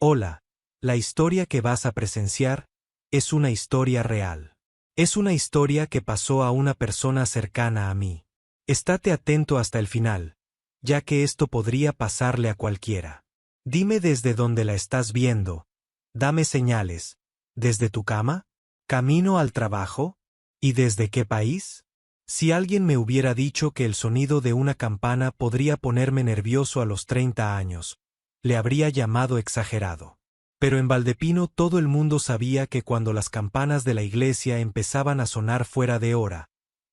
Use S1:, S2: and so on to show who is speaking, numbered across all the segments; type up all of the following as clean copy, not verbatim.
S1: Hola, la historia que vas a presenciar es una historia real. Es una historia que pasó a una persona cercana a mí. Estate atento hasta el final, ya que esto podría pasarle a cualquiera. Dime desde dónde la estás viendo. Dame señales. ¿Desde tu cama? ¿Camino al trabajo? ¿Y desde qué país? Si alguien me hubiera dicho que el sonido de una campana podría ponerme nervioso a los 30 años, le habría llamado exagerado. Pero en Valdepino todo el mundo sabía que cuando las campanas de la iglesia empezaban a sonar fuera de hora,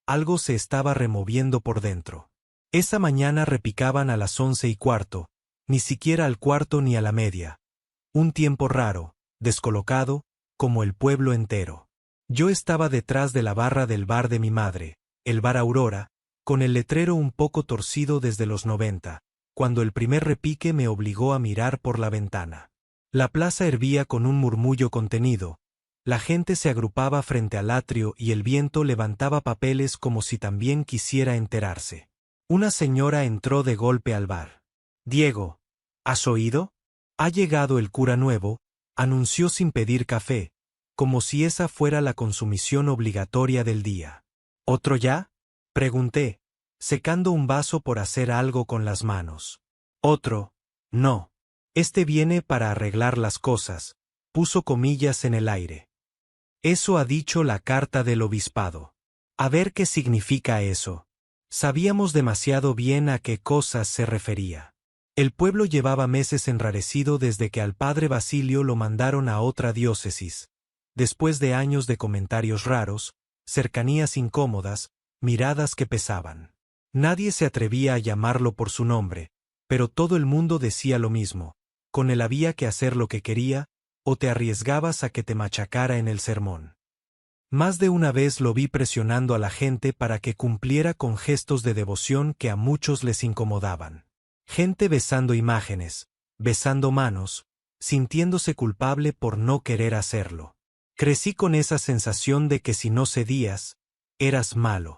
S1: algo se estaba removiendo por dentro. Esa mañana repicaban a las 11:15, ni siquiera al cuarto ni a la media. Un tiempo raro, descolocado, como el pueblo entero. Yo estaba detrás de la barra del bar de mi madre, el bar Aurora, con el letrero un poco torcido desde los 90, cuando el primer repique me obligó a mirar por la ventana. La plaza hervía con un murmullo contenido, la gente se agrupaba frente al atrio y el viento levantaba papeles como si también quisiera enterarse. Una señora entró de golpe al bar. «Diego, ¿has oído? Ha llegado el cura nuevo», anunció sin pedir café, como si esa fuera la consumición obligatoria del día. «¿Otro ya?», pregunté, secando un vaso por hacer algo con las manos. «Otro, no. Este viene para arreglar las cosas», puso comillas en el aire. «Eso ha dicho la carta del obispado». A ver qué significa eso. Sabíamos demasiado bien a qué cosas se refería. El pueblo llevaba meses enrarecido desde que al padre Basilio lo mandaron a otra diócesis. Después de años de comentarios raros, cercanías incómodas, miradas que pesaban. Nadie se atrevía a llamarlo por su nombre, pero todo el mundo decía lo mismo. Con él había que hacer lo que quería, o te arriesgabas a que te machacara en el sermón. Más de una vez lo vi presionando a la gente para que cumpliera con gestos de devoción que a muchos les incomodaban. Gente besando imágenes, besando manos, sintiéndose culpable por no querer hacerlo. Crecí con esa sensación de que si no cedías, eras malo.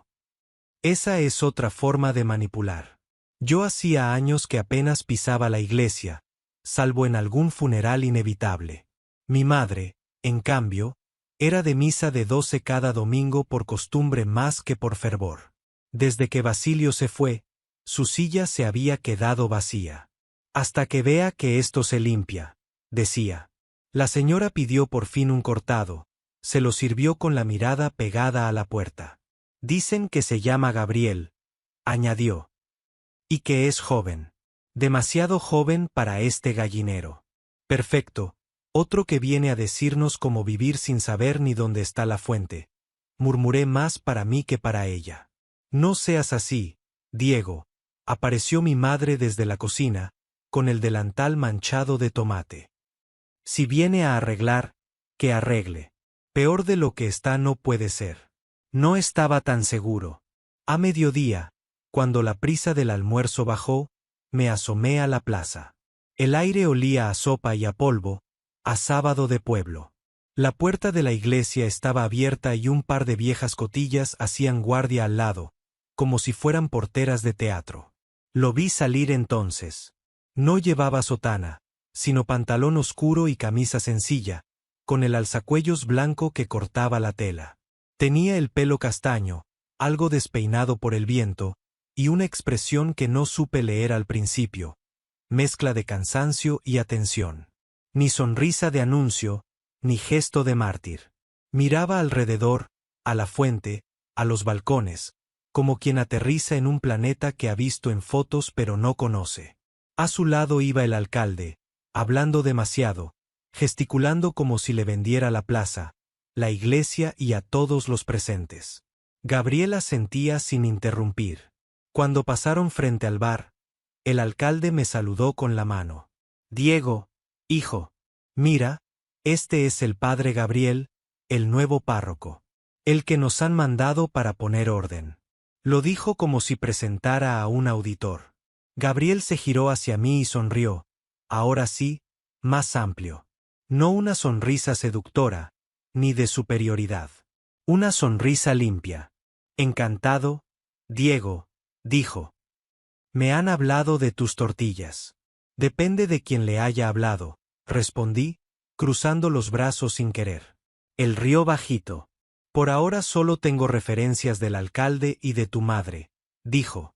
S1: Esa es otra forma de manipular. Yo hacía años que apenas pisaba la iglesia, salvo en algún funeral inevitable. Mi madre, en cambio, era de misa de 12 cada domingo por costumbre más que por fervor. Desde que Basilio se fue, su silla se había quedado vacía. «Hasta que vea que esto se limpia», decía. La señora pidió por fin un cortado, se lo sirvió con la mirada pegada a la puerta. «Dicen que se llama Gabriel», añadió. «Y que es joven. Demasiado joven para este gallinero». «Perfecto. Otro que viene a decirnos cómo vivir sin saber ni dónde está la fuente», murmuré más para mí que para ella. «No seas así, Diego», apareció mi madre desde la cocina, con el delantal manchado de tomate. «Si viene a arreglar, que arregle. Peor de lo que está no puede ser». No estaba tan seguro. A mediodía, cuando la prisa del almuerzo bajó, me asomé a la plaza. El aire olía a sopa y a polvo, a sábado de pueblo. La puerta de la iglesia estaba abierta y un par de viejas cotillas hacían guardia al lado, como si fueran porteras de teatro. Lo vi salir entonces. No llevaba sotana, sino pantalón oscuro y camisa sencilla, con el alzacuellos blanco que cortaba la tela. Tenía el pelo castaño, algo despeinado por el viento, y una expresión que no supe leer al principio, mezcla de cansancio y atención. Ni sonrisa de anuncio, ni gesto de mártir. Miraba alrededor, a la fuente, a los balcones, como quien aterriza en un planeta que ha visto en fotos pero no conoce. A su lado iba el alcalde, hablando demasiado, gesticulando como si le vendiera la plaza, la iglesia y a todos los presentes. Gabriela sentía sin interrumpir. Cuando pasaron frente al bar, el alcalde me saludó con la mano. «Diego, hijo, mira, este es el padre Gabriel, el nuevo párroco. El que nos han mandado para poner orden». Lo dijo como si presentara a un auditor. Gabriel se giró hacia mí y sonrió, ahora sí, más amplio. No una sonrisa seductora, ni de superioridad. Una sonrisa limpia. «Encantado, Diego», dijo. «Me han hablado de tus tortillas. Depende de quien le haya hablado, respondí, cruzando los brazos sin querer. Él rió bajito. Por ahora solo tengo referencias del alcalde y de tu madre, dijo.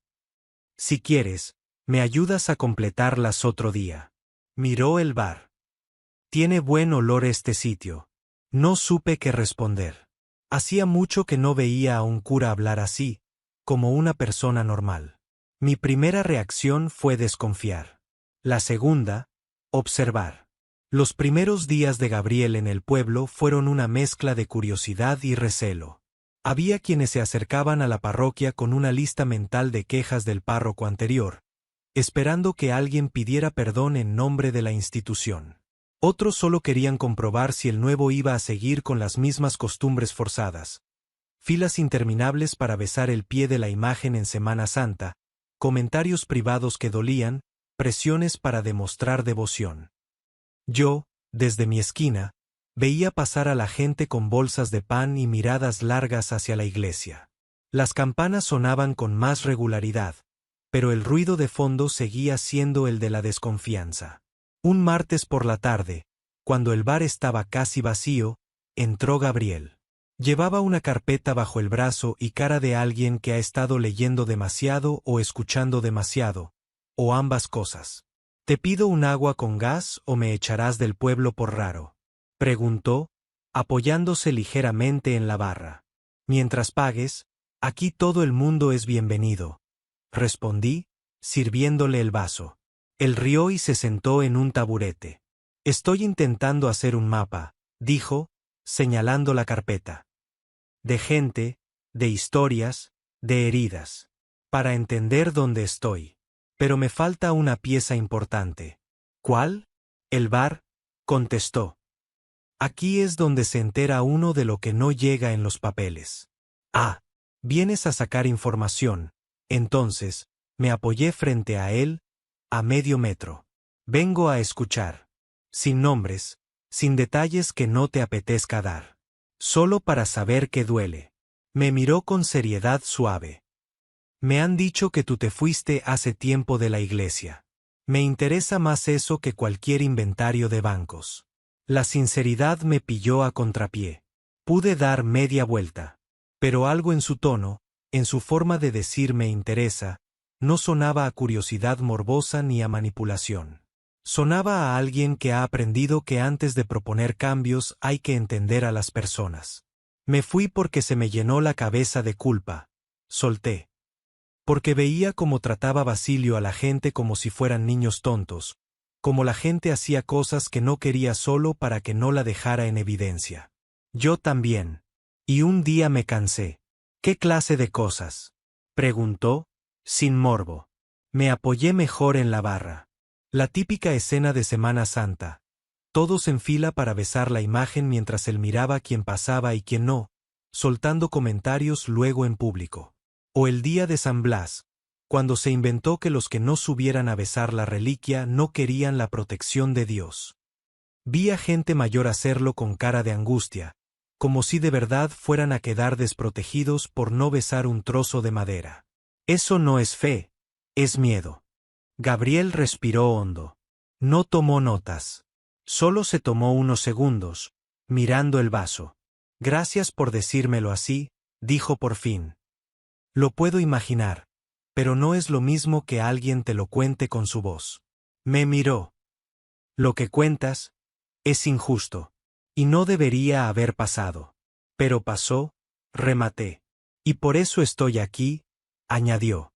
S1: Si quieres, me ayudas a completarlas otro día. Miró el bar. Tiene buen olor este sitio. No supe qué responder. Hacía mucho que no veía a un cura hablar así, como una persona normal. Mi primera reacción fue desconfiar. La segunda, observar. Los primeros días de Gabriel en el pueblo fueron una mezcla de curiosidad y recelo. Había quienes se acercaban a la parroquia con una lista mental de quejas del párroco anterior, esperando que alguien pidiera perdón en nombre de la institución. Otros solo querían comprobar si el nuevo iba a seguir con las mismas costumbres forzadas. Filas interminables para besar el pie de la imagen en Semana Santa, comentarios privados que dolían, presiones para demostrar devoción. Yo, desde mi esquina, veía pasar a la gente con bolsas de pan y miradas largas hacia la iglesia. Las campanas sonaban con más regularidad, pero el ruido de fondo seguía siendo el de la desconfianza. Un martes por la tarde, cuando el bar estaba casi vacío, entró Gabriel. Llevaba una carpeta bajo el brazo y cara de alguien que ha estado leyendo demasiado o escuchando demasiado, o ambas cosas. ¿Te pido un agua con gas o me echarás del pueblo por raro?, preguntó, apoyándose ligeramente en la barra. Mientras pagues, aquí todo el mundo es bienvenido, respondí, sirviéndole el vaso. Él rió y se sentó en un taburete. Estoy intentando hacer un mapa, dijo, señalando la carpeta. De gente, de historias, de heridas. Para entender dónde estoy. Pero me falta una pieza importante. ¿Cuál? El bar, contestó. Aquí es donde se entera uno de lo que no llega en los papeles. Ah, vienes a sacar información. Entonces, me apoyé frente a él, a medio metro. Vengo a escuchar. Sin nombres, sin detalles que no te apetezca dar. Solo para saber qué duele. Me miró con seriedad suave. Me han dicho que tú te fuiste hace tiempo de la iglesia. Me interesa más eso que cualquier inventario de bancos. La sinceridad me pilló a contrapié. Pude dar media vuelta. Pero algo en su tono, en su forma de decir me interesa, no sonaba a curiosidad morbosa ni a manipulación. Sonaba a alguien que ha aprendido que antes de proponer cambios hay que entender a las personas. Me fui porque se me llenó la cabeza de culpa. Solté. Porque veía cómo trataba Basilio a la gente como si fueran niños tontos, como la gente hacía cosas que no quería solo para que no la dejara en evidencia. Yo también. Y un día me cansé. ¿Qué clase de cosas?, preguntó, sin morbo. Me apoyé mejor en la barra. La típica escena de Semana Santa. Todos en fila para besar la imagen mientras él miraba quién pasaba y quién no, soltando comentarios luego en público. O el día de San Blas, cuando se inventó que los que no subieran a besar la reliquia no querían la protección de Dios. Vi a gente mayor hacerlo con cara de angustia, como si de verdad fueran a quedar desprotegidos por no besar un trozo de madera. Eso no es fe, es miedo. Gabriel respiró hondo. No tomó notas. Solo se tomó unos segundos, mirando el vaso. Gracias por decírmelo así, dijo por fin. Lo puedo imaginar, pero no es lo mismo que alguien te lo cuente con su voz. Me miró. Lo que cuentas es injusto, y no debería haber pasado. Pero pasó, rematé. Y por eso estoy aquí, añadió.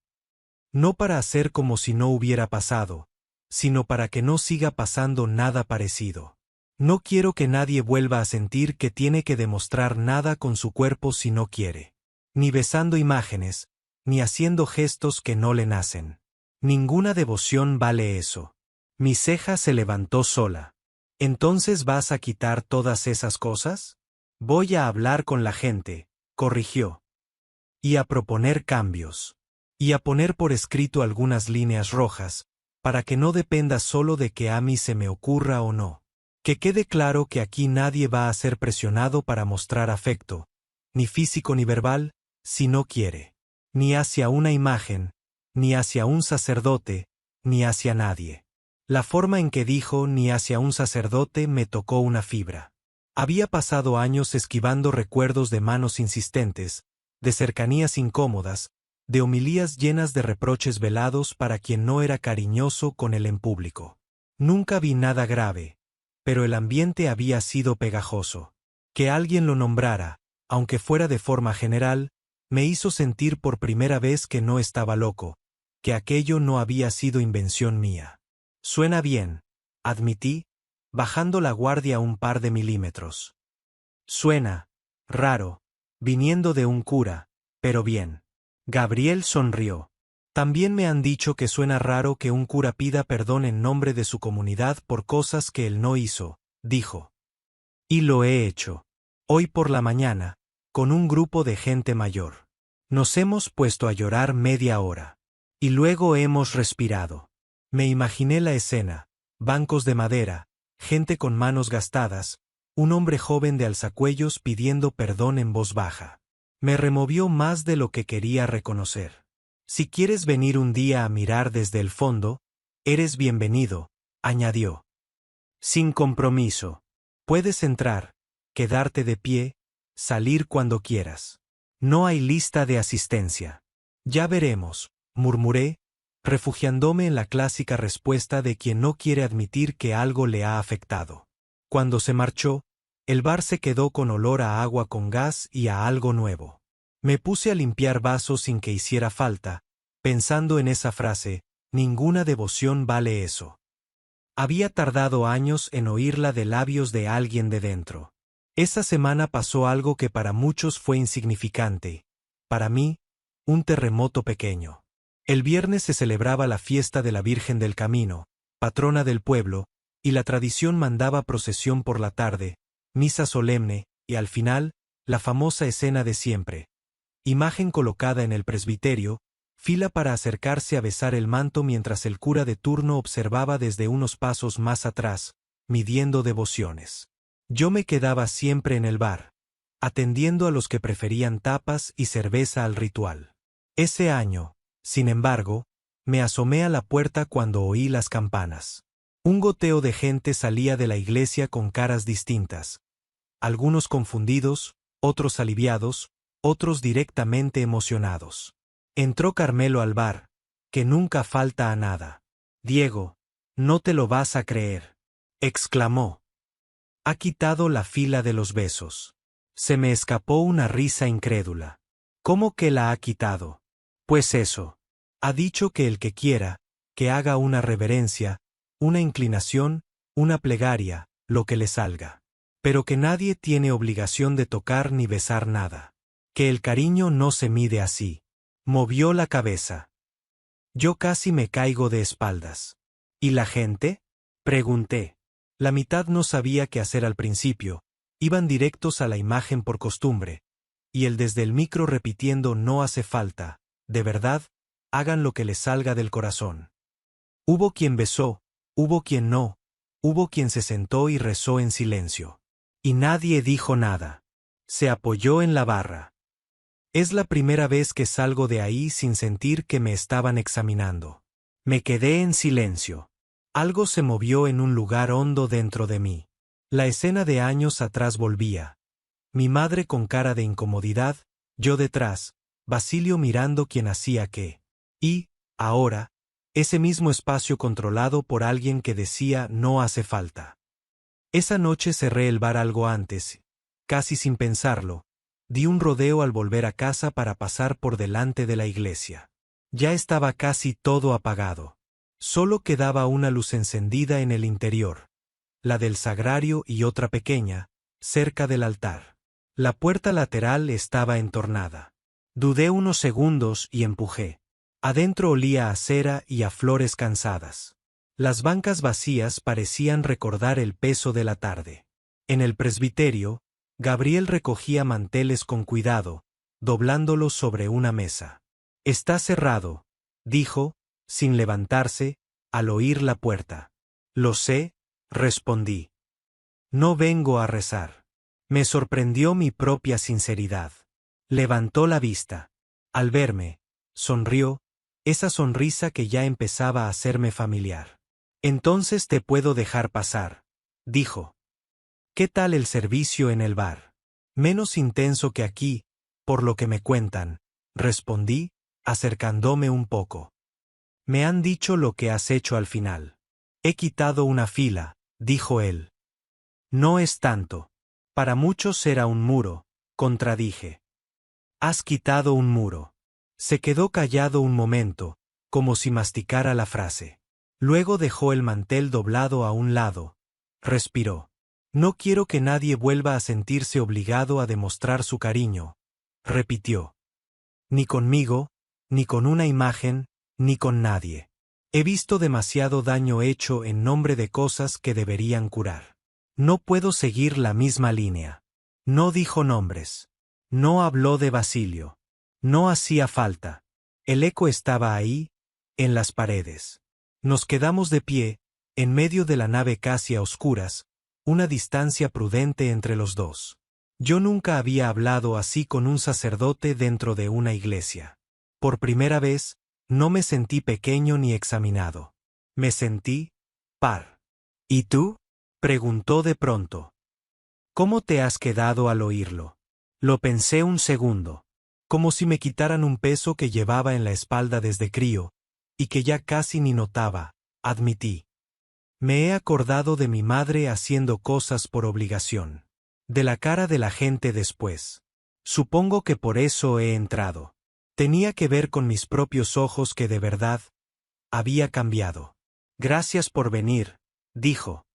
S1: No para hacer como si no hubiera pasado, sino para que no siga pasando nada parecido. No quiero que nadie vuelva a sentir que tiene que demostrar nada con su cuerpo si no quiere. Ni besando imágenes, ni haciendo gestos que no le nacen. Ninguna devoción vale eso. Mi ceja se levantó sola. ¿Entonces vas a quitar todas esas cosas? Voy a hablar con la gente, corrigió. Y a proponer cambios. Y a poner por escrito algunas líneas rojas, para que no dependa solo de que a mí se me ocurra o no. Que quede claro que aquí nadie va a ser presionado para mostrar afecto, ni físico ni verbal, si no quiere. Ni hacia una imagen, ni hacia un sacerdote, ni hacia nadie. La forma en que dijo ni hacia un sacerdote me tocó una fibra. Había pasado años esquivando recuerdos de manos insistentes, de cercanías incómodas, de homilías llenas de reproches velados para quien no era cariñoso con él en público. Nunca vi nada grave, pero el ambiente había sido pegajoso. Que alguien lo nombrara, aunque fuera de forma general, me hizo sentir por primera vez que no estaba loco, que aquello no había sido invención mía. Suena bien, admití, bajando la guardia un par de milímetros. Suena raro, viniendo de un cura, pero bien. Gabriel sonrió. También me han dicho que suena raro que un cura pida perdón en nombre de su comunidad por cosas que él no hizo, dijo. Y lo he hecho. Hoy por la mañana, con un grupo de gente mayor. Nos hemos puesto a llorar media hora. Y luego hemos respirado. Me imaginé la escena, bancos de madera, gente con manos gastadas, un hombre joven de alzacuellos pidiendo perdón en voz baja. Me removió más de lo que quería reconocer. Si quieres venir un día a mirar desde el fondo, eres bienvenido, añadió. Sin compromiso. Puedes entrar, quedarte de pie, salir cuando quieras. No hay lista de asistencia. Ya veremos, murmuré, refugiándome en la clásica respuesta de quien no quiere admitir que algo le ha afectado. Cuando se marchó, el bar se quedó con olor a agua con gas y a algo nuevo. Me puse a limpiar vasos sin que hiciera falta, pensando en esa frase, ninguna devoción vale eso. Había tardado años en oírla de labios de alguien de dentro. Esa semana pasó algo que para muchos fue insignificante, para mí, un terremoto pequeño. El viernes se celebraba la fiesta de la Virgen del Camino, patrona del pueblo, y la tradición mandaba procesión por la tarde, misa solemne, y al final, la famosa escena de siempre. Imagen colocada en el presbiterio, fila para acercarse a besar el manto mientras el cura de turno observaba desde unos pasos más atrás, midiendo devociones. Yo me quedaba siempre en el bar, atendiendo a los que preferían tapas y cerveza al ritual. Ese año, sin embargo, me asomé a la puerta cuando oí las campanas. Un goteo de gente salía de la iglesia con caras distintas. Algunos confundidos, otros aliviados, otros directamente emocionados. Entró Carmelo al bar, que nunca falta a nada. Diego, no te lo vas a creer, exclamó. Ha quitado la fila de los besos. Se me escapó una risa incrédula. ¿Cómo que la ha quitado? Pues eso. Ha dicho que el que quiera, que haga una reverencia, una inclinación, una plegaria, lo que le salga. Pero que nadie tiene obligación de tocar ni besar nada. Que el cariño no se mide así. Movió la cabeza. Yo casi me caigo de espaldas. ¿Y la gente? Pregunté. La mitad no sabía qué hacer al principio, iban directos a la imagen por costumbre, y el desde el micro repitiendo no hace falta, de verdad, hagan lo que les salga del corazón. Hubo quien besó, hubo quien no, hubo quien se sentó y rezó en silencio. Y nadie dijo nada. Se apoyó en la barra. Es la primera vez que salgo de ahí sin sentir que me estaban examinando. Me quedé en silencio. Algo se movió en un lugar hondo dentro de mí. La escena de años atrás volvía. Mi madre con cara de incomodidad, yo detrás, Basilio mirando quién hacía qué. Y, ahora, ese mismo espacio controlado por alguien que decía no hace falta. Esa noche cerré el bar algo antes, casi sin pensarlo. Di un rodeo al volver a casa para pasar por delante de la iglesia. Ya estaba casi todo apagado. Solo quedaba una luz encendida en el interior, la del sagrario y otra pequeña, cerca del altar. La puerta lateral estaba entornada. Dudé unos segundos y empujé. Adentro olía a cera y a flores cansadas. Las bancas vacías parecían recordar el peso de la tarde. En el presbiterio, Gabriel recogía manteles con cuidado, doblándolos sobre una mesa. Está cerrado, dijo, sin levantarse, al oír la puerta. Lo sé, respondí. No vengo a rezar. Me sorprendió mi propia sinceridad. Levantó la vista. Al verme, sonrió, esa sonrisa que ya empezaba a hacerme familiar. Entonces te puedo dejar pasar, dijo. ¿Qué tal el servicio en el bar? Menos intenso que aquí, por lo que me cuentan, respondí, acercándome un poco. Me han dicho lo que has hecho al final. He quitado una fila, dijo él. No es tanto. Para muchos era un muro, contradije. Has quitado un muro. Se quedó callado un momento, como si masticara la frase. Luego dejó el mantel doblado a un lado. Respiró. No quiero que nadie vuelva a sentirse obligado a demostrar su cariño, repitió. Ni conmigo, ni con una imagen, ni con nadie. He visto demasiado daño hecho en nombre de cosas que deberían curar. No puedo seguir la misma línea. No dijo nombres. No habló de Basilio. No hacía falta. El eco estaba ahí, en las paredes. Nos quedamos de pie, en medio de la nave casi a oscuras, una distancia prudente entre los dos. Yo nunca había hablado así con un sacerdote dentro de una iglesia. Por primera vez, no me sentí pequeño ni examinado. Me sentí par. ¿Y tú? Preguntó de pronto. ¿Cómo te has quedado al oírlo? Lo pensé un segundo. Como si me quitaran un peso que llevaba en la espalda desde crío, y que ya casi ni notaba, admití. Me he acordado de mi madre haciendo cosas por obligación. De la cara de la gente después. Supongo que por eso he entrado. Tenía que ver con mis propios ojos que de verdad había cambiado. Gracias por venir, dijo.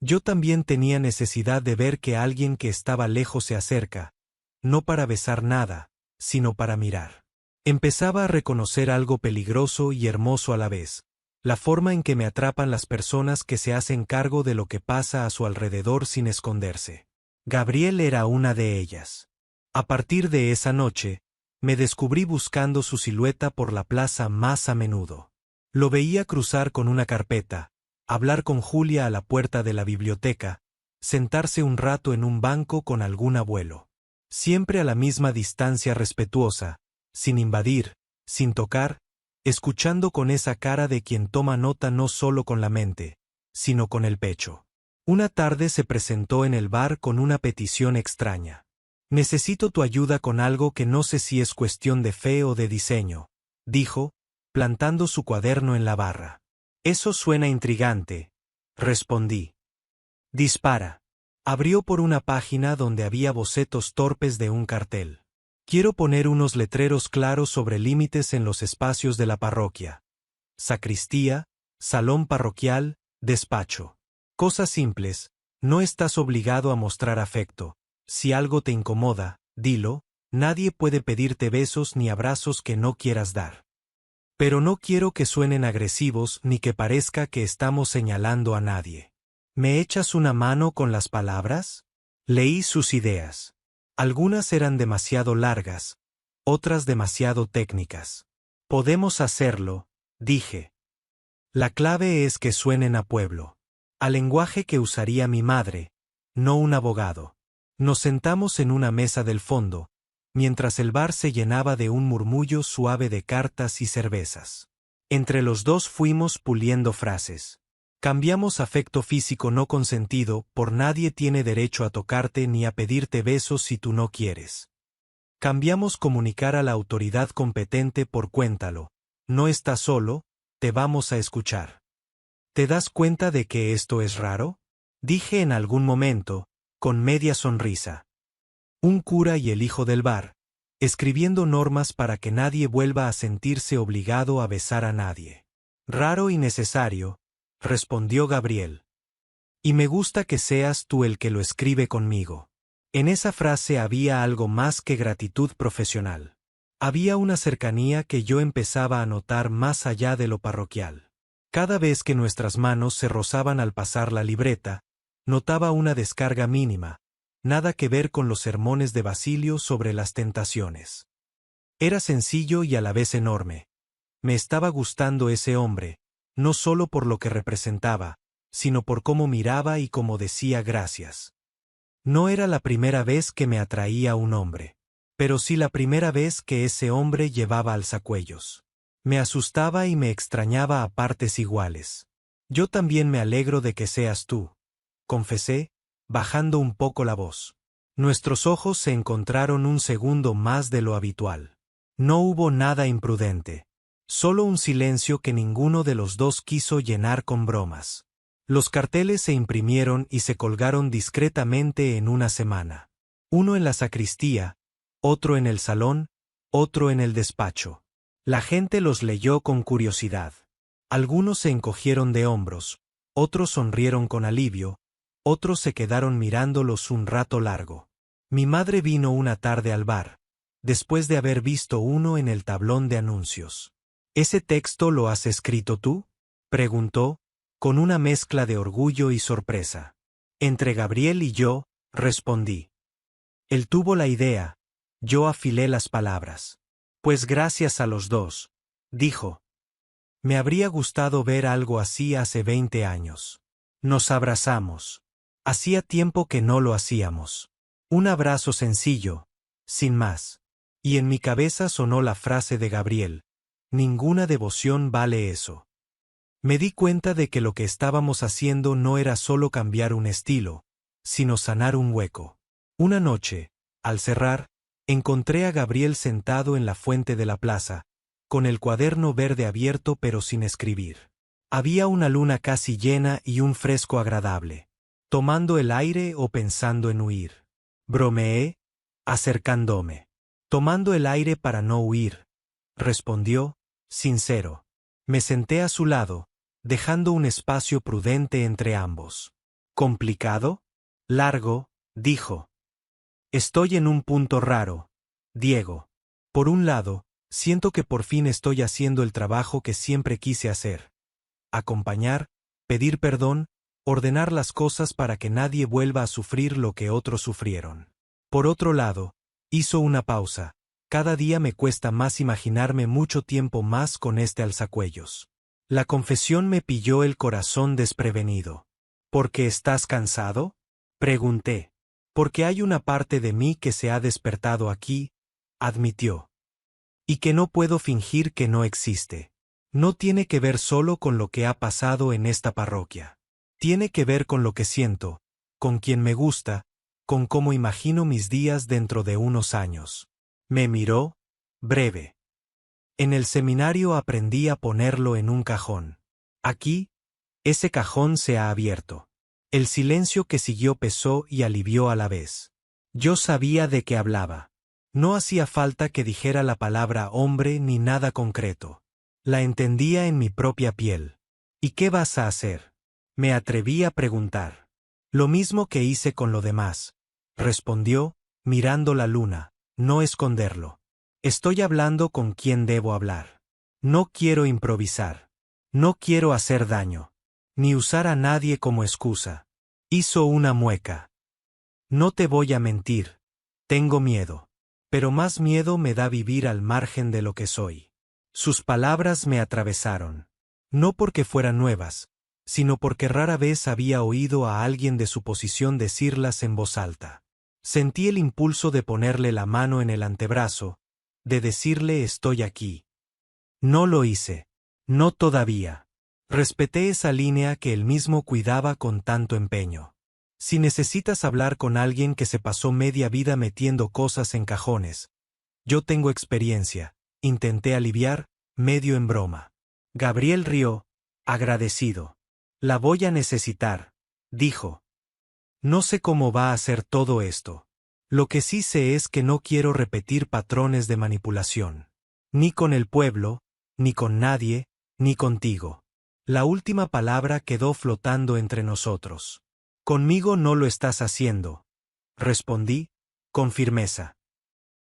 S1: Yo también tenía necesidad de ver que alguien que estaba lejos se acerca, no para besar nada, sino para mirar. Empezaba a reconocer algo peligroso y hermoso a la vez. La forma en que me atrapan las personas que se hacen cargo de lo que pasa a su alrededor sin esconderse. Gabriel era una de ellas. A partir de esa noche, me descubrí buscando su silueta por la plaza más a menudo. Lo veía cruzar con una carpeta, hablar con Julia a la puerta de la biblioteca, sentarse un rato en un banco con algún abuelo. Siempre a la misma distancia respetuosa, sin invadir, sin tocar, escuchando con esa cara de quien toma nota no solo con la mente, sino con el pecho. Una tarde se presentó en el bar con una petición extraña. Necesito tu ayuda con algo que no sé si es cuestión de fe o de diseño, dijo, plantando su cuaderno en la barra. Eso suena intrigante, respondí. Dispara. Abrió por una página donde había bocetos torpes de un cartel. Quiero poner unos letreros claros sobre límites en los espacios de la parroquia. Sacristía, salón parroquial, despacho. Cosas simples, no estás obligado a mostrar afecto. Si algo te incomoda, dilo, nadie puede pedirte besos ni abrazos que no quieras dar. Pero no quiero que suenen agresivos ni que parezca que estamos señalando a nadie. ¿Me echas una mano con las palabras? Leí sus ideas. Algunas eran demasiado largas, otras demasiado técnicas. Podemos hacerlo, dije. La clave es que suenen a pueblo. Al lenguaje que usaría mi madre, no un abogado. Nos sentamos en una mesa del fondo, mientras el bar se llenaba de un murmullo suave de cartas y cervezas. Entre los dos fuimos puliendo frases. Cambiamos afecto físico no consentido por nadie tiene derecho a tocarte ni a pedirte besos si tú no quieres. Cambiamos comunicar a la autoridad competente por cuéntalo. No estás solo, te vamos a escuchar. ¿Te das cuenta de que esto es raro? Dije en algún momento, con media sonrisa. Un cura y el hijo del bar, escribiendo normas para que nadie vuelva a sentirse obligado a besar a nadie. Raro y necesario, respondió Gabriel. Y me gusta que seas tú el que lo escribe conmigo. En esa frase había algo más que gratitud profesional. Había una cercanía que yo empezaba a notar más allá de lo parroquial. Cada vez que nuestras manos se rozaban al pasar la libreta, notaba una descarga mínima, nada que ver con los sermones de Basilio sobre las tentaciones. Era sencillo y a la vez enorme. Me estaba gustando ese hombre, no solo por lo que representaba, sino por cómo miraba y cómo decía gracias. No era la primera vez que me atraía un hombre, pero sí la primera vez que ese hombre llevaba alzacuellos. Me asustaba y me extrañaba a partes iguales. Yo también me alegro de que seas tú, confesé, bajando un poco la voz. Nuestros ojos se encontraron un segundo más de lo habitual. No hubo nada imprudente. Solo un silencio que ninguno de los dos quiso llenar con bromas. Los carteles se imprimieron y se colgaron discretamente en una semana. Uno en la sacristía, otro en el salón, otro en el despacho. La gente los leyó con curiosidad. Algunos se encogieron de hombros, otros sonrieron con alivio, otros se quedaron mirándolos un rato largo. Mi madre vino una tarde al bar, después de haber visto uno en el tablón de anuncios. ¿Ese texto lo has escrito tú?, preguntó, con una mezcla de orgullo y sorpresa. Entre Gabriel y yo, respondí. Él tuvo la idea, yo afilé las palabras. Pues gracias a los dos, dijo. Me habría gustado ver algo así hace 20 años. Nos abrazamos. Hacía tiempo que no lo hacíamos. Un abrazo sencillo, sin más. Y en mi cabeza sonó la frase de Gabriel: ninguna devoción vale eso. Me di cuenta de que lo que estábamos haciendo no era solo cambiar un estilo, sino sanar un hueco. Una noche, al cerrar, encontré a Gabriel sentado en la fuente de la plaza, con el cuaderno verde abierto pero sin escribir. Había una luna casi llena y un fresco agradable. ¿Tomando el aire o pensando en huir?, bromeé, acercándome. Tomando el aire para no huir, respondió, sincero. Me senté a su lado, dejando un espacio prudente entre ambos. ¿Complicado? Largo, dijo. Estoy en un punto raro, Diego. Por un lado, siento que por fin estoy haciendo el trabajo que siempre quise hacer. Acompañar, pedir perdón, ordenar las cosas para que nadie vuelva a sufrir lo que otros sufrieron. Por otro lado, hizo una pausa. Cada día me cuesta más imaginarme mucho tiempo más con este alzacuellos. La confesión me pilló el corazón desprevenido. ¿Por qué estás cansado?, pregunté. Porque hay una parte de mí que se ha despertado aquí, admitió. Y que no puedo fingir que no existe. No tiene que ver solo con lo que ha pasado en esta parroquia. Tiene que ver con lo que siento, con quien me gusta, con cómo imagino mis días dentro de unos años. Me miró, breve. En el seminario aprendí a ponerlo en un cajón. Aquí, ese cajón se ha abierto. El silencio que siguió pesó y alivió a la vez. Yo sabía de qué hablaba. No hacía falta que dijera la palabra hombre ni nada concreto. La entendía en mi propia piel. ¿Y qué vas a hacer?, me atreví a preguntar. Lo mismo que hice con lo demás, respondió, mirando la luna, no esconderlo. Estoy hablando con quien debo hablar. No quiero improvisar. No quiero hacer daño. Ni usar a nadie como excusa. Hizo una mueca. No te voy a mentir. Tengo miedo. Pero más miedo me da vivir al margen de lo que soy. Sus palabras me atravesaron. No porque fueran nuevas, sino porque rara vez había oído a alguien de su posición decirlas en voz alta. Sentí el impulso de ponerle la mano en el antebrazo, de decirle estoy aquí. No lo hice. No todavía. Respeté esa línea que él mismo cuidaba con tanto empeño. Si necesitas hablar con alguien que se pasó media vida metiendo cosas en cajones, yo tengo experiencia, intenté aliviar, medio en broma. Gabriel rió, agradecido. La voy a necesitar, dijo. No sé cómo va a ser todo esto. Lo que sí sé es que no quiero repetir patrones de manipulación. Ni con el pueblo, ni con nadie, ni contigo. La última palabra quedó flotando entre nosotros. Conmigo no lo estás haciendo, respondí, con firmeza.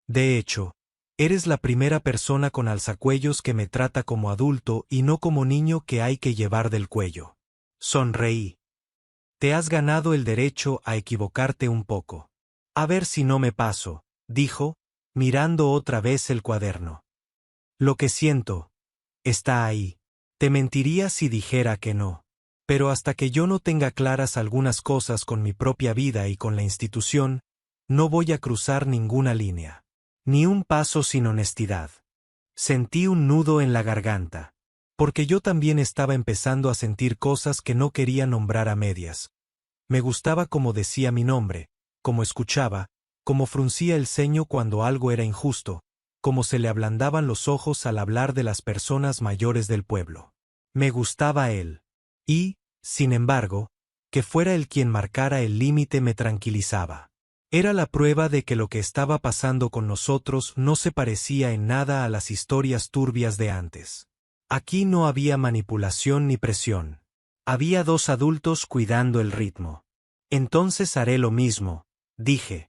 S1: De hecho, eres la primera persona con alzacuellos que me trata como adulto y no como niño que hay que llevar del cuello. Sonreí. Te has ganado el derecho a equivocarte un poco. A ver si no me paso, dijo, mirando otra vez el cuaderno. Lo que siento está ahí. Te mentiría si dijera que no. Pero hasta que yo no tenga claras algunas cosas con mi propia vida y con la institución, no voy a cruzar ninguna línea. Ni un paso sin honestidad. Sentí un nudo en la garganta. Porque yo también estaba empezando a sentir cosas que no quería nombrar a medias. Me gustaba cómo decía mi nombre, cómo escuchaba, cómo fruncía el ceño cuando algo era injusto, cómo se le ablandaban los ojos al hablar de las personas mayores del pueblo. Me gustaba él. Y, sin embargo, que fuera él quien marcara el límite me tranquilizaba. Era la prueba de que lo que estaba pasando con nosotros no se parecía en nada a las historias turbias de antes. Aquí no había manipulación ni presión. Había dos adultos cuidando el ritmo. Entonces haré lo mismo, dije.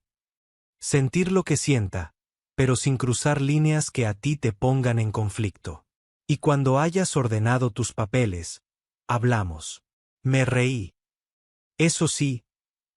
S1: Sentir lo que sienta, pero sin cruzar líneas que a ti te pongan en conflicto. Y cuando hayas ordenado tus papeles, hablamos. Me reí. Eso sí,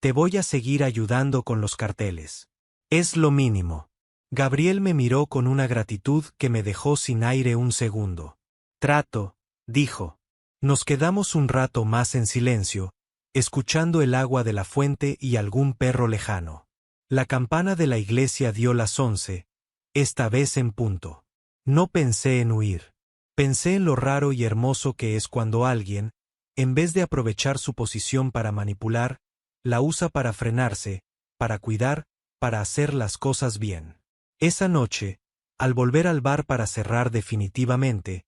S1: te voy a seguir ayudando con los carteles. Es lo mínimo. Gabriel me miró con una gratitud que me dejó sin aire un segundo. Trato, dijo. Nos quedamos un rato más en silencio, escuchando el agua de la fuente y algún perro lejano. La campana de la iglesia dio las 11, esta vez en punto. No pensé en huir. Pensé en lo raro y hermoso que es cuando alguien, en vez de aprovechar su posición para manipular, la usa para frenarse, para cuidar, para hacer las cosas bien. Esa noche, al volver al bar para cerrar definitivamente,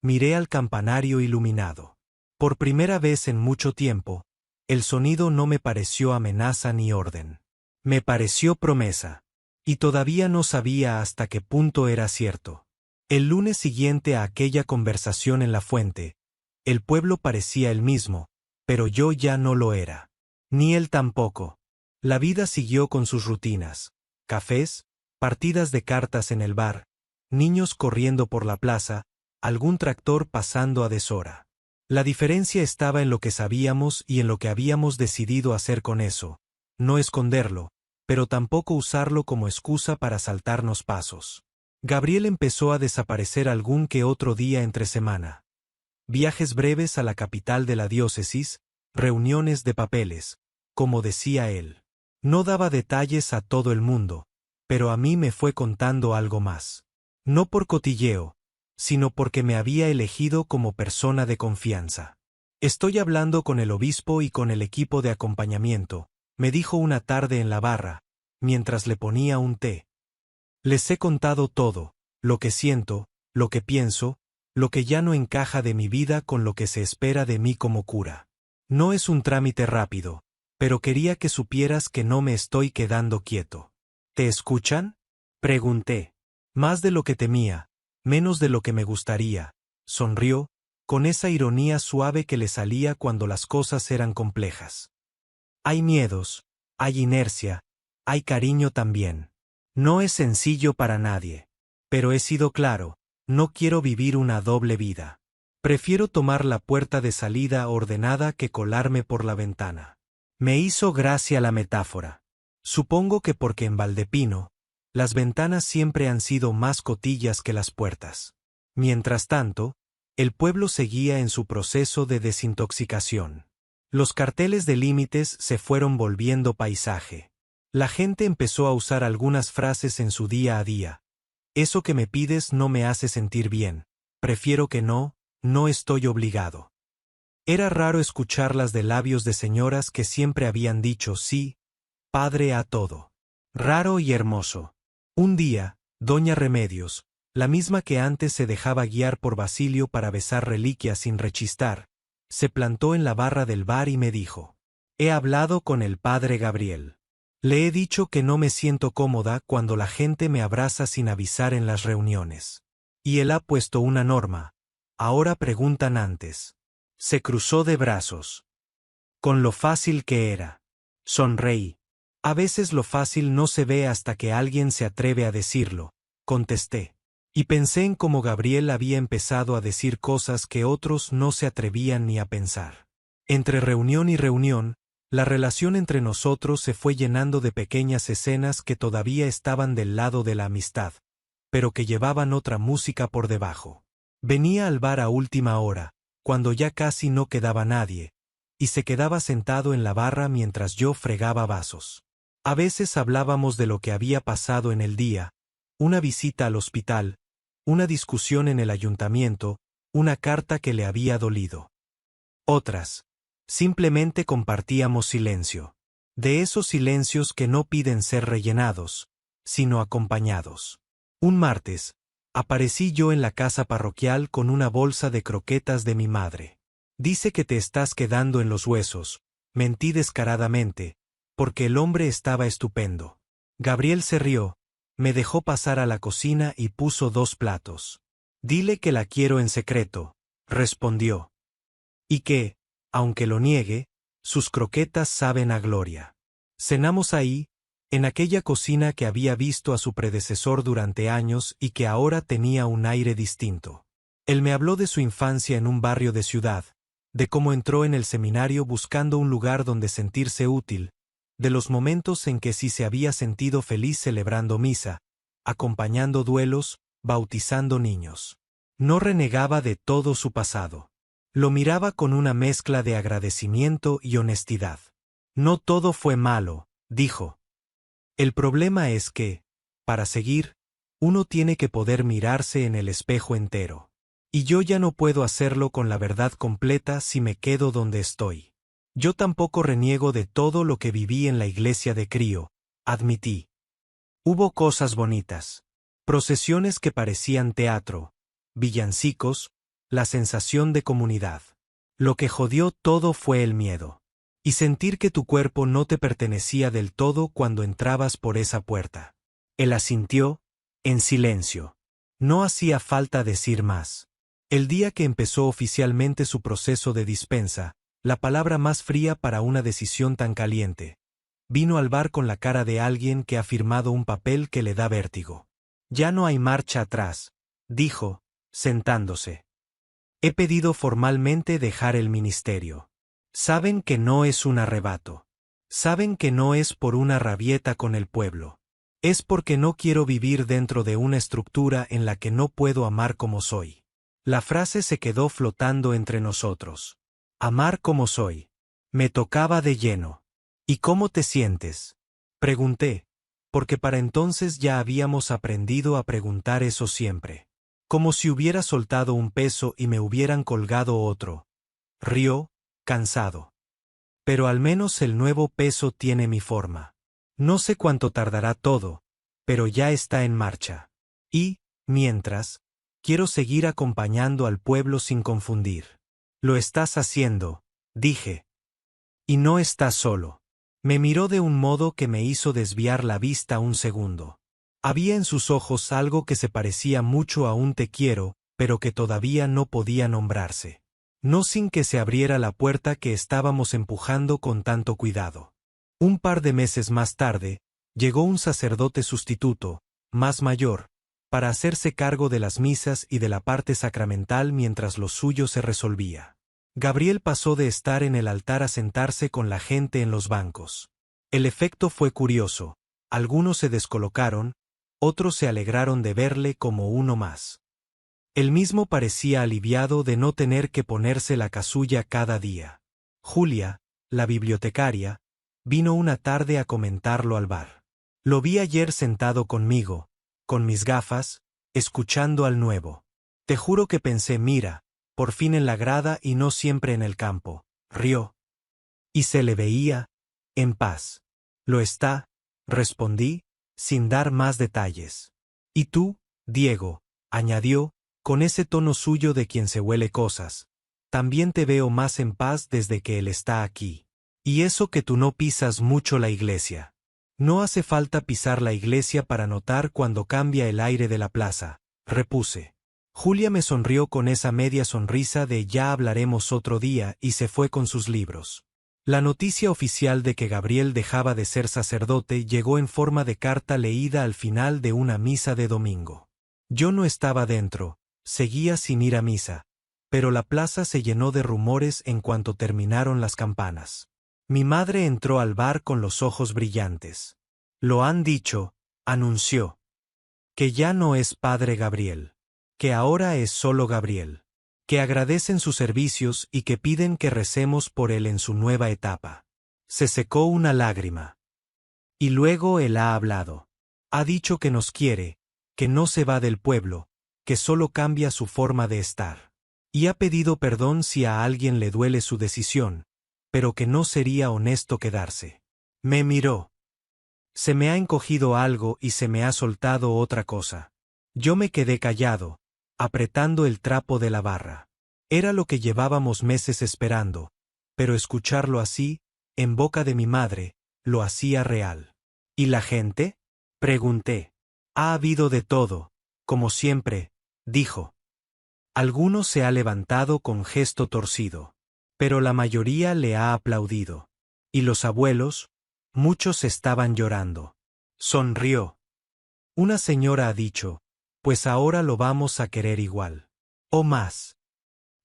S1: miré al campanario iluminado. Por primera vez en mucho tiempo, el sonido no me pareció amenaza ni orden. Me pareció promesa. Y todavía no sabía hasta qué punto era cierto. El lunes siguiente a aquella conversación en la fuente, el pueblo parecía el mismo, pero yo ya no lo era. Ni él tampoco. La vida siguió con sus rutinas. Cafés, partidas de cartas en el bar, niños corriendo por la plaza, algún tractor pasando a deshora. La diferencia estaba en lo que sabíamos y en lo que habíamos decidido hacer con eso. No esconderlo, pero tampoco usarlo como excusa para saltarnos pasos. Gabriel empezó a desaparecer algún que otro día entre semana. Viajes breves a la capital de la diócesis, reuniones de papeles, como decía él. No daba detalles a todo el mundo, pero a mí me fue contando algo más. No por cotilleo, sino porque me había elegido como persona de confianza. Estoy hablando con el obispo y con el equipo de acompañamiento, me dijo una tarde en la barra, mientras le ponía un té. Les he contado todo, lo que siento, lo que pienso, lo que ya no encaja de mi vida con lo que se espera de mí como cura. No es un trámite rápido, pero quería que supieras que no me estoy quedando quieto. ¿Te escuchan? Pregunté. Más de lo que temía, menos de lo que me gustaría, sonrió, con esa ironía suave que le salía cuando las cosas eran complejas. Hay miedos, hay inercia, hay cariño también. No es sencillo para nadie. Pero he sido claro, no quiero vivir una doble vida. Prefiero tomar la puerta de salida ordenada que colarme por la ventana. Me hizo gracia la metáfora. Supongo que porque en Valdepino, las ventanas siempre han sido más cotillas que las puertas. Mientras tanto, el pueblo seguía en su proceso de desintoxicación. Los carteles de límites se fueron volviendo paisaje. La gente empezó a usar algunas frases en su día a día. Eso que me pides no me hace sentir bien. Prefiero que no, no estoy obligado. Era raro escucharlas de labios de señoras que siempre habían dicho sí, padre a todo. Raro y hermoso. Un día, doña Remedios, la misma que antes se dejaba guiar por Basilio para besar reliquias sin rechistar, se plantó en la barra del bar y me dijo: he hablado con el padre Gabriel. Le he dicho que no me siento cómoda cuando la gente me abraza sin avisar en las reuniones. Y él ha puesto una norma. Ahora preguntan antes. Se cruzó de brazos. Con lo fácil que era. Sonreí. A veces lo fácil no se ve hasta que alguien se atreve a decirlo, contesté. Y pensé en cómo Gabriel había empezado a decir cosas que otros no se atrevían ni a pensar. Entre reunión y reunión, la relación entre nosotros se fue llenando de pequeñas escenas que todavía estaban del lado de la amistad, pero que llevaban otra música por debajo. Venía al bar a última hora, cuando ya casi no quedaba nadie, y se quedaba sentado en la barra mientras yo fregaba vasos. A veces hablábamos de lo que había pasado en el día, una visita al hospital, una discusión en el ayuntamiento, una carta que le había dolido. Otras, simplemente compartíamos silencio. De esos silencios que no piden ser rellenados, sino acompañados. Un martes, aparecí yo en la casa parroquial con una bolsa de croquetas de mi madre. Dice que te estás quedando en los huesos, mentí descaradamente, porque el hombre estaba estupendo. Gabriel se rió, me dejó pasar a la cocina y puso 2 platos. Dile que la quiero en secreto, respondió. Y que, aunque lo niegue, sus croquetas saben a gloria. Cenamos ahí, en aquella cocina que había visto a su predecesor durante años y que ahora tenía un aire distinto. Él me habló de su infancia en un barrio de ciudad, de cómo entró en el seminario buscando un lugar donde sentirse útil, de los momentos en que sí se había sentido feliz celebrando misa, acompañando duelos, bautizando niños. No renegaba de todo su pasado. Lo miraba con una mezcla de agradecimiento y honestidad. No todo fue malo, dijo. El problema es que, para seguir, uno tiene que poder mirarse en el espejo entero. Y yo ya no puedo hacerlo con la verdad completa si me quedo donde estoy. Yo tampoco reniego de todo lo que viví en la iglesia de crío, admití. Hubo cosas bonitas. Procesiones que parecían teatro, villancicos, la sensación de comunidad. Lo que jodió todo fue el miedo. Y sentir que tu cuerpo no te pertenecía del todo cuando entrabas por esa puerta. Él asintió, en silencio. No hacía falta decir más. El día que empezó oficialmente su proceso de dispensa, la palabra más fría para una decisión tan caliente, vino al bar con la cara de alguien que ha firmado un papel que le da vértigo. Ya no hay marcha atrás, dijo, sentándose. He pedido formalmente dejar el ministerio. Saben que no es un arrebato. Saben que no es por una rabieta con el pueblo. Es porque no quiero vivir dentro de una estructura en la que no puedo amar como soy. La frase se quedó flotando entre nosotros. Amar como soy. Me tocaba de lleno. ¿Y cómo te sientes? Pregunté, porque para entonces ya habíamos aprendido a preguntar eso siempre. Como si hubiera soltado un peso y me hubieran colgado otro. Rió, cansado. Pero al menos el nuevo peso tiene mi forma. No sé cuánto tardará todo, pero ya está en marcha. Y, mientras, quiero seguir acompañando al pueblo sin confundir. Lo estás haciendo, dije. Y no estás solo. Me miró de un modo que me hizo desviar la vista un segundo. Había en sus ojos algo que se parecía mucho a un te quiero, pero que todavía no podía nombrarse. No sin que se abriera la puerta que estábamos empujando con tanto cuidado. Un par de meses más tarde, llegó un sacerdote sustituto, más mayor, para hacerse cargo de las misas y de la parte sacramental mientras lo suyo se resolvía. Gabriel pasó de estar en el altar a sentarse con la gente en los bancos. El efecto fue curioso. Algunos se descolocaron, otros se alegraron de verle como uno más. Él mismo parecía aliviado de no tener que ponerse la casulla cada día. Julia, la bibliotecaria, vino una tarde a comentarlo al bar. Lo vi ayer sentado conmigo, con mis gafas, escuchando al nuevo. Te juro que pensé, mira, por fin en la grada y no siempre en el campo. Rió. Y se le veía, en paz. Lo está, respondí, sin dar más detalles. Y tú, Diego, añadió, con ese tono suyo de quien se huele cosas, también te veo más en paz desde que él está aquí. Y eso que tú no pisas mucho la iglesia. No hace falta pisar la iglesia para notar cuando cambia el aire de la plaza, repuse. Julia me sonrió con esa media sonrisa de ya hablaremos otro día y se fue con sus libros. La noticia oficial de que Gabriel dejaba de ser sacerdote llegó en forma de carta leída al final de una misa de domingo. Yo no estaba dentro, seguía sin ir a misa, pero la plaza se llenó de rumores en cuanto terminaron las campanas. Mi madre entró al bar con los ojos brillantes. Lo han dicho, anunció. Que ya no es padre Gabriel. Que ahora es solo Gabriel. Que agradecen sus servicios y que piden que recemos por él en su nueva etapa. Se secó una lágrima. Y luego él ha hablado. Ha dicho que nos quiere, que no se va del pueblo, que solo cambia su forma de estar. Y ha pedido perdón si a alguien le duele su decisión, pero que no sería honesto quedarse. Me miró. Se me ha encogido algo y se me ha soltado otra cosa. Yo me quedé callado, apretando el trapo de la barra. Era lo que llevábamos meses esperando, pero escucharlo así, en boca de mi madre, lo hacía real. ¿Y la gente?, pregunté. Ha habido de todo, como siempre, dijo. Algunos se ha levantado con gesto torcido, pero la mayoría le ha aplaudido. Y los abuelos, muchos estaban llorando. Sonrió. Una señora ha dicho, pues ahora lo vamos a querer igual. O más.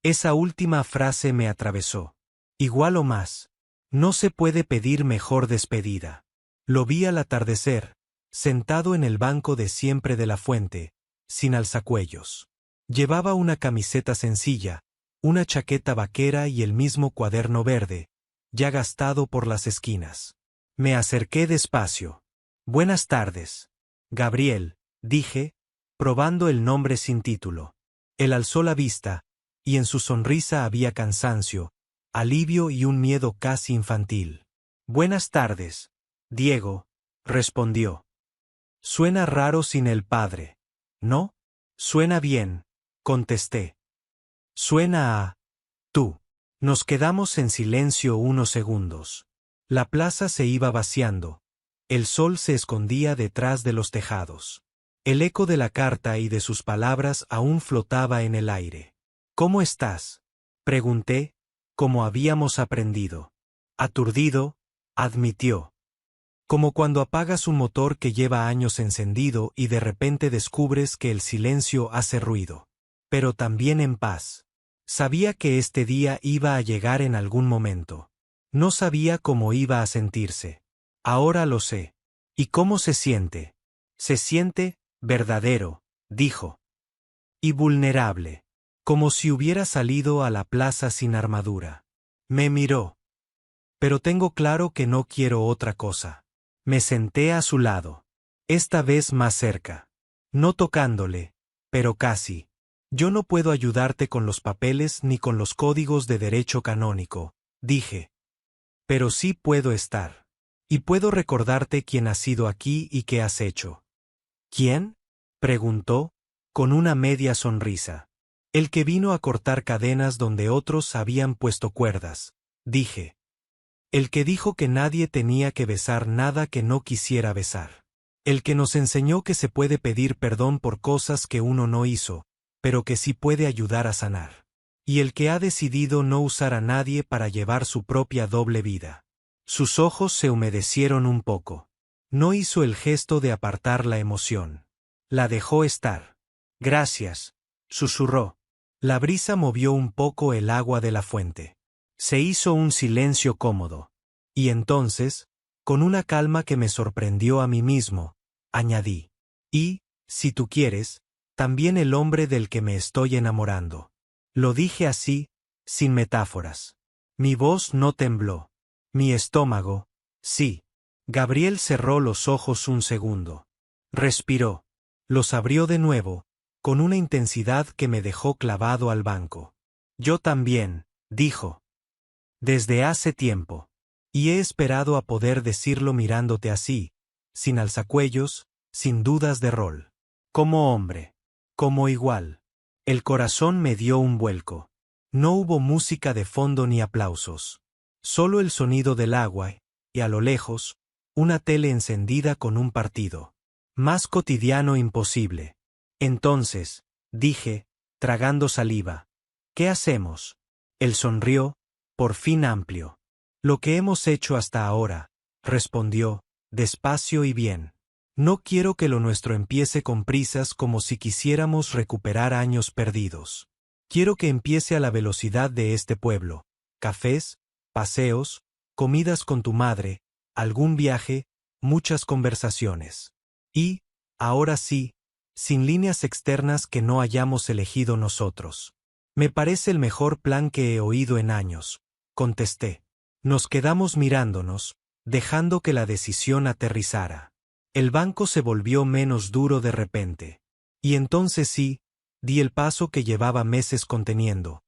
S1: Esa última frase me atravesó. Igual o más. No se puede pedir mejor despedida. Lo vi al atardecer, sentado en el banco de siempre de la fuente, sin alzacuellos. Llevaba una camiseta sencilla, una chaqueta vaquera y el mismo cuaderno verde, ya gastado por las esquinas. Me acerqué despacio. Buenas tardes, Gabriel, dije, probando el nombre sin título. Él alzó la vista, y en su sonrisa había cansancio, alivio y un miedo casi infantil. Buenas tardes, Diego, respondió. Suena raro sin el padre. ¿No? Suena bien, contesté. Suena a tú. Nos quedamos en silencio unos segundos. La plaza se iba vaciando. El sol se escondía detrás de los tejados. El eco de la carta y de sus palabras aún flotaba en el aire. ¿Cómo estás?, pregunté, como habíamos aprendido. Aturdido, admitió. Como cuando apagas un motor que lleva años encendido y de repente descubres que el silencio hace ruido. Pero también en paz. Sabía que este día iba a llegar en algún momento. No sabía cómo iba a sentirse. Ahora lo sé. ¿Y cómo se siente? Se siente verdadero, dijo. Y vulnerable. Como si hubiera salido a la plaza sin armadura. Me miró. Pero tengo claro que no quiero otra cosa. Me senté a su lado. Esta vez más cerca. No tocándole, pero casi. Yo no puedo ayudarte con los papeles ni con los códigos de derecho canónico, dije. Pero sí puedo estar. Y puedo recordarte quién has sido aquí y qué has hecho. ¿Quién?, preguntó, con una media sonrisa. El que vino a cortar cadenas donde otros habían puesto cuerdas, dije. El que dijo que nadie tenía que besar nada que no quisiera besar. El que nos enseñó que se puede pedir perdón por cosas que uno no hizo, pero que sí puede ayudar a sanar. Y el que ha decidido no usar a nadie para llevar su propia doble vida. Sus ojos se humedecieron un poco. No hizo el gesto de apartar la emoción. La dejó estar. Gracias, susurró. La brisa movió un poco el agua de la fuente. Se hizo un silencio cómodo. Y entonces, con una calma que me sorprendió a mí mismo, añadí. Y, si tú quieres, también el hombre del que me estoy enamorando. Lo dije así, sin metáforas. Mi voz no tembló. Mi estómago, sí. Gabriel cerró los ojos un segundo. Respiró. Los abrió de nuevo, con una intensidad que me dejó clavado al banco. Yo también, dijo. Desde hace tiempo. Y he esperado a poder decirlo mirándote así, sin alzacuellos, sin dudas de rol. Como hombre. Como igual. El corazón me dio un vuelco. No hubo música de fondo ni aplausos. Solo el sonido del agua, y a lo lejos, una tele encendida con un partido. Más cotidiano imposible. Entonces, dije, tragando saliva. ¿Qué hacemos? Él sonrió, por fin amplio. Lo que hemos hecho hasta ahora, respondió, despacio y bien. No quiero que lo nuestro empiece con prisas como si quisiéramos recuperar años perdidos. Quiero que empiece a la velocidad de este pueblo. Cafés, paseos, comidas con tu madre, algún viaje, muchas conversaciones. Y, ahora sí, sin líneas externas que no hayamos elegido nosotros. Me parece el mejor plan que he oído en años, contesté. Nos quedamos mirándonos, dejando que la decisión aterrizara. El banco se volvió menos duro de repente. Y entonces sí, Di el paso que llevaba meses conteniendo.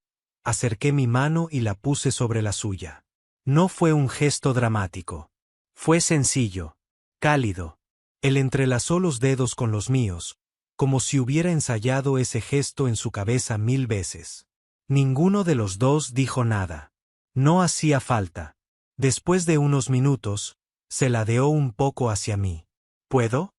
S1: Acerqué mi mano y la puse sobre la suya. No fue un gesto dramático. Fue sencillo, cálido. Él entrelazó los dedos con los míos, como si hubiera ensayado ese gesto en su cabeza 1000 veces. Ninguno de los dos dijo nada. No hacía falta. Después de unos minutos, se ladeó un poco hacia mí. ¿Puedo?,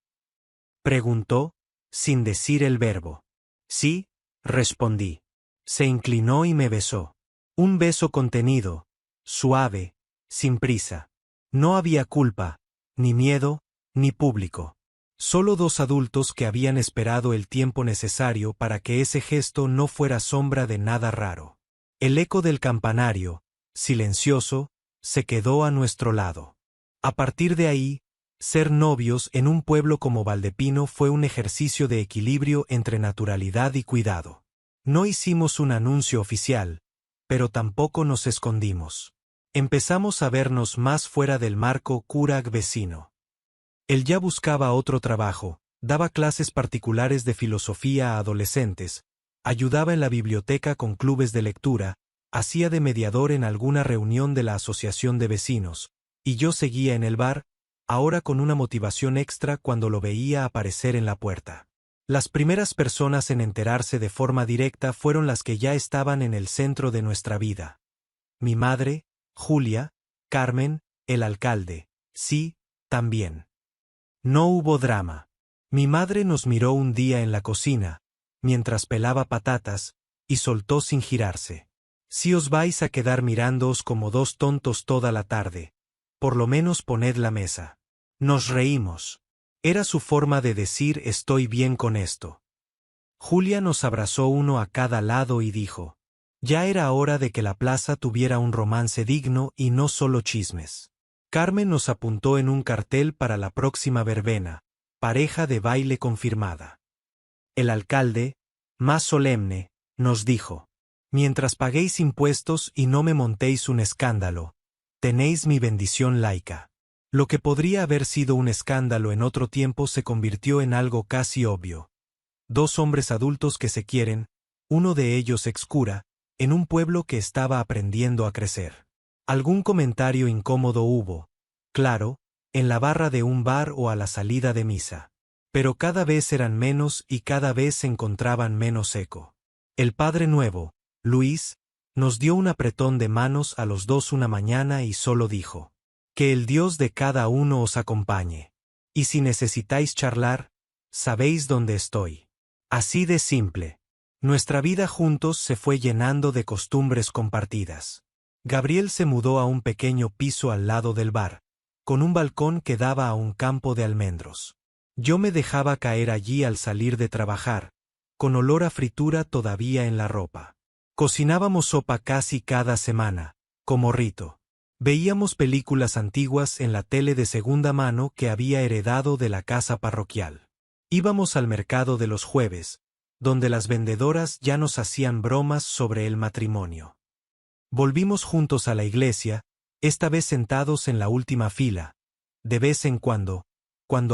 S1: preguntó, sin decir el verbo. Sí, respondí. Se inclinó y me besó. Un beso contenido, suave, sin prisa. No había culpa, ni miedo, ni público. Solo dos adultos que habían esperado el tiempo necesario para que ese gesto no fuera sombra de nada raro. El eco del campanario, silencioso, se quedó a nuestro lado. A partir de ahí, ser novios en un pueblo como Valdepino fue un ejercicio de equilibrio entre naturalidad y cuidado. No hicimos un anuncio oficial, pero tampoco nos escondimos. Empezamos a vernos más fuera del marco cura-vecino. Él ya buscaba otro trabajo, daba clases particulares de filosofía a adolescentes, ayudaba en la biblioteca con clubes de lectura, hacía de mediador en alguna reunión de la asociación de vecinos, y yo seguía en el bar, ahora con una motivación extra cuando lo veía aparecer en la puerta. Las primeras personas en enterarse de forma directa fueron las que ya estaban en el centro de nuestra vida. Mi madre, Julia, Carmen, el alcalde, sí, también. No hubo drama. Mi madre nos miró un día en la cocina, mientras pelaba patatas, y soltó sin girarse. Si os vais a quedar mirándoos como dos tontos toda la tarde, por lo menos poned la mesa. Nos reímos. Era su forma de decir estoy bien con esto. Julia nos abrazó uno a cada lado y dijo, ya era hora de que la plaza tuviera un romance digno y no solo chismes. Carmen nos apuntó en un cartel para la próxima verbena, pareja de baile confirmada. El alcalde, más solemne, nos dijo, mientras paguéis impuestos y no me montéis un escándalo, tenéis mi bendición laica. Lo que podría haber sido un escándalo en otro tiempo se convirtió en algo casi obvio. Dos hombres adultos que se quieren, uno de ellos ex-cura, en un pueblo que estaba aprendiendo a crecer. Algún comentario incómodo hubo, claro, en la barra de un bar o a la salida de misa. Pero cada vez eran menos y cada vez se encontraban menos eco. El padre nuevo, Luis, nos dio un apretón de manos a los dos una mañana y solo dijo, que el Dios de cada uno os acompañe. Y si necesitáis charlar, sabéis dónde estoy. Así de simple. Nuestra vida juntos se fue llenando de costumbres compartidas. Gabriel se mudó a un pequeño piso al lado del bar, con un balcón que daba a un campo de almendros. Yo me dejaba caer allí al salir de trabajar, con olor a fritura todavía en la ropa. Cocinábamos sopa casi cada semana, como rito. Veíamos películas antiguas en la tele de segunda mano que había heredado de la casa parroquial. Íbamos al mercado de los jueves, donde las vendedoras ya nos hacían bromas sobre el matrimonio. Volvimos juntos a la iglesia, esta vez sentados en la última fila, de vez en cuando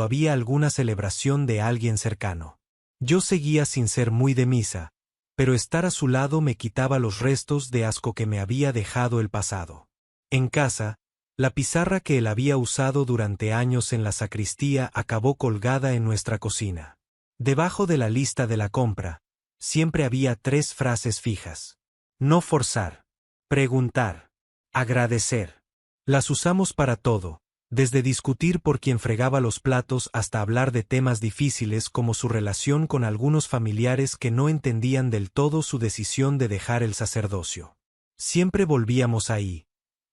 S1: había alguna celebración de alguien cercano. Yo seguía sin ser muy de misa, pero estar a su lado me quitaba los restos de asco que me había dejado el pasado. En casa, la pizarra que él había usado durante años en la sacristía acabó colgada en nuestra cocina. Debajo de la lista de la compra, siempre había 3 frases fijas. No forzar, preguntar, agradecer. Las usamos para todo, desde discutir por quién fregaba los platos hasta hablar de temas difíciles como su relación con algunos familiares que no entendían del todo su decisión de dejar el sacerdocio. Siempre volvíamos ahí.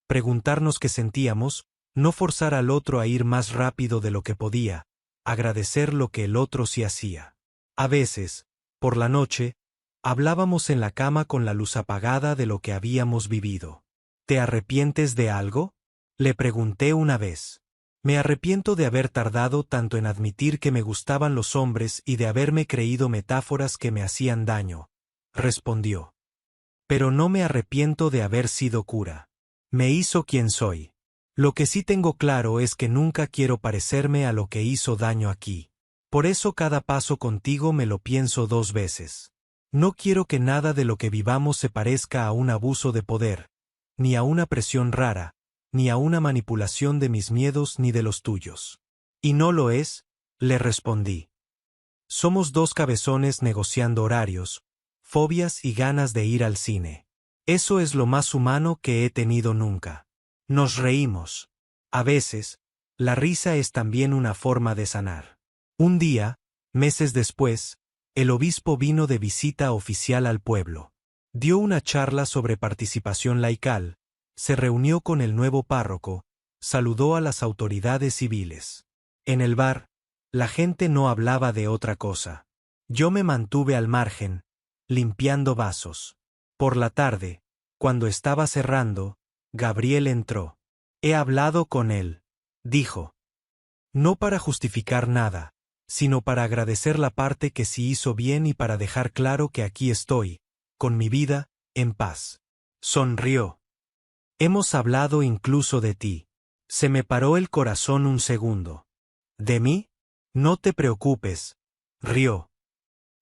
S1: Preguntarnos qué sentíamos, no forzar al otro a ir más rápido de lo que podía, agradecer lo que el otro sí hacía. A veces, por la noche, hablábamos en la cama con la luz apagada de lo que habíamos vivido. ¿Te arrepientes de algo?, le pregunté una vez. Me arrepiento de haber tardado tanto en admitir que me gustaban los hombres y de haberme creído metáforas que me hacían daño, respondió. Pero no me arrepiento de haber sido cura. Me hizo quien soy. Lo que sí tengo claro es que nunca quiero parecerme a lo que hizo daño aquí. Por eso cada paso contigo me lo pienso 2 veces. No quiero que nada de lo que vivamos se parezca a un abuso de poder, ni a una presión rara, ni a una manipulación de mis miedos ni de los tuyos. Y no lo es, le respondí. Somos dos cabezones negociando horarios, fobias y ganas de ir al cine. Eso es lo más humano que he tenido nunca. Nos reímos. A veces, la risa es también una forma de sanar. Un día, meses después, el obispo vino de visita oficial al pueblo. Dio una charla sobre participación laical, se reunió con el nuevo párroco, saludó a las autoridades civiles. En el bar, la gente no hablaba de otra cosa. Yo me mantuve al margen, limpiando vasos. Por la tarde, cuando estaba cerrando, Gabriel entró. He hablado con él, dijo. No para justificar nada, sino para agradecer la parte que sí hizo bien y para dejar claro que aquí estoy, con mi vida, en paz. Sonrió. Hemos hablado incluso de ti. Se me paró el corazón un segundo. ¿De mí? No te preocupes, rió.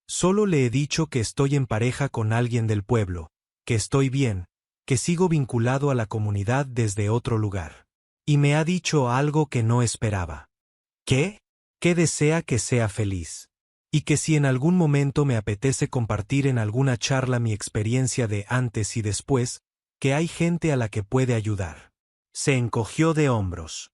S1: Solo le he dicho que estoy en pareja con alguien del pueblo, que estoy bien, que sigo vinculado a la comunidad desde otro lugar. Y me ha dicho algo que no esperaba. ¿Qué? Que desea que sea feliz. Y que si en algún momento me apetece compartir en alguna charla mi experiencia de antes y después, que hay gente a la que puede ayudar. Se encogió de hombros.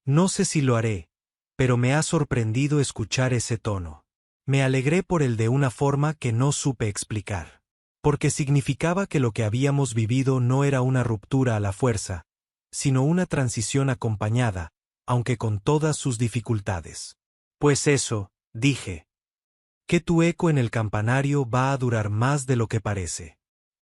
S1: No sé si lo haré, pero me ha sorprendido escuchar ese tono. Me alegré por él de una forma que no supe explicar. Porque significaba que lo que habíamos vivido no era una ruptura a la fuerza, sino una transición acompañada, aunque con todas sus dificultades. Pues eso, dije. Que tu eco en el campanario va a durar más de lo que parece.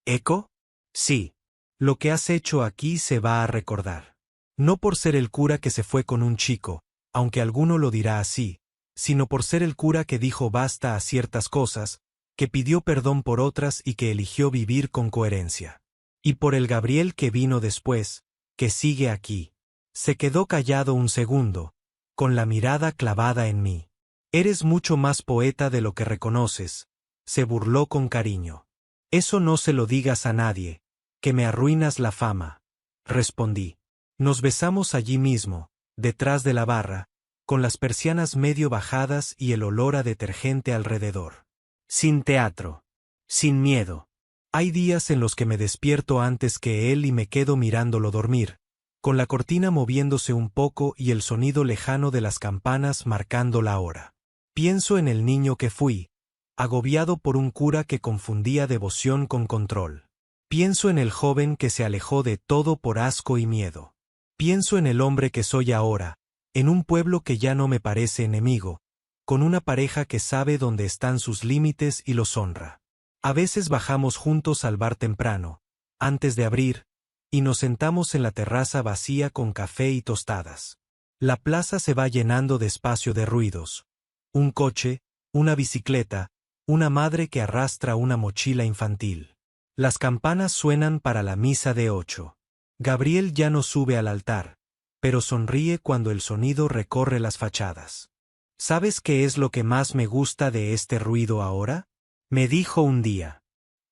S1: ¿Eco? Sí. Lo que has hecho aquí se va a recordar. No por ser el cura que se fue con un chico, aunque alguno lo dirá así, sino por ser el cura que dijo basta a ciertas cosas, que pidió perdón por otras y que eligió vivir con coherencia. Y por el Gabriel que vino después, que sigue aquí. Se quedó callado un segundo, con la mirada clavada en mí. Eres mucho más poeta de lo que reconoces, se burló con cariño. Eso no se lo digas a nadie, que me arruinas la fama, respondí. Nos besamos allí mismo, detrás de la barra, con las persianas medio bajadas y el olor a detergente alrededor. Sin teatro. Sin miedo. Hay días en los que me despierto antes que él y me quedo mirándolo dormir, con la cortina moviéndose un poco y el sonido lejano de las campanas marcando la hora. Pienso en el niño que fui, agobiado por un cura que confundía devoción con control. Pienso en el joven que se alejó de todo por asco y miedo. Pienso en el hombre que soy ahora, en un pueblo que ya no me parece enemigo, con una pareja que sabe dónde están sus límites y los honra. A veces bajamos juntos al bar temprano, antes de abrir, y nos sentamos en la terraza vacía con café y tostadas. La plaza se va llenando despacio de ruidos. Un coche, una bicicleta, una madre que arrastra una mochila infantil. Las campanas suenan para la misa de 8. Gabriel ya no sube al altar, pero sonríe cuando el sonido recorre las fachadas. ¿Sabes qué es lo que más me gusta de este ruido ahora? Me dijo un día.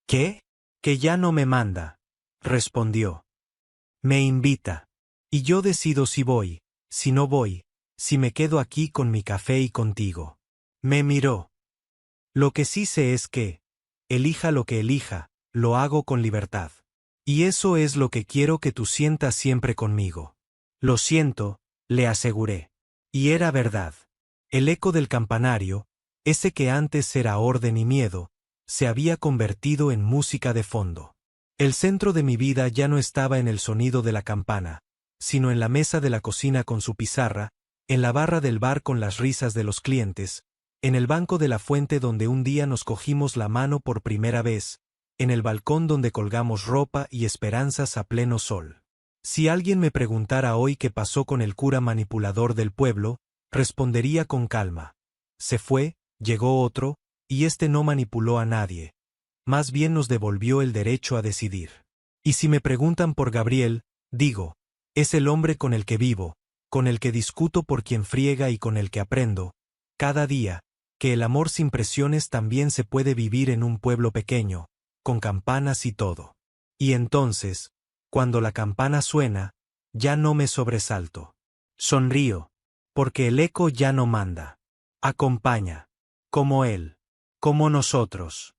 S1: ¿Qué? Que ya no me manda, respondió. Me invita. Y yo decido si voy, si no voy, si me quedo aquí con mi café y contigo. Me miró. Lo que sí sé es que, elija lo que elija, lo hago con libertad. Y eso es lo que quiero que tú sientas siempre conmigo. Lo siento, le aseguré. Y era verdad. El eco del campanario, ese que antes era orden y miedo, se había convertido en música de fondo. El centro de mi vida ya no estaba en el sonido de la campana, sino en la mesa de la cocina con su pizarra, en la barra del bar con las risas de los clientes, en el banco de la fuente donde un día nos cogimos la mano por primera vez, en el balcón donde colgamos ropa y esperanzas a pleno sol. Si alguien me preguntara hoy qué pasó con el cura manipulador del pueblo, respondería con calma. Se fue, llegó otro, y este no manipuló a nadie. Más bien nos devolvió el derecho a decidir. Y si me preguntan por Gabriel, digo, es el hombre con el que vivo, con el que discuto por quien friega y con el que aprendo, cada día, que el amor sin presiones también se puede vivir en un pueblo pequeño, con campanas y todo. Y entonces, cuando la campana suena, ya no me sobresalto. Sonrío, porque el eco ya no manda. Acompaña, como él, como nosotros.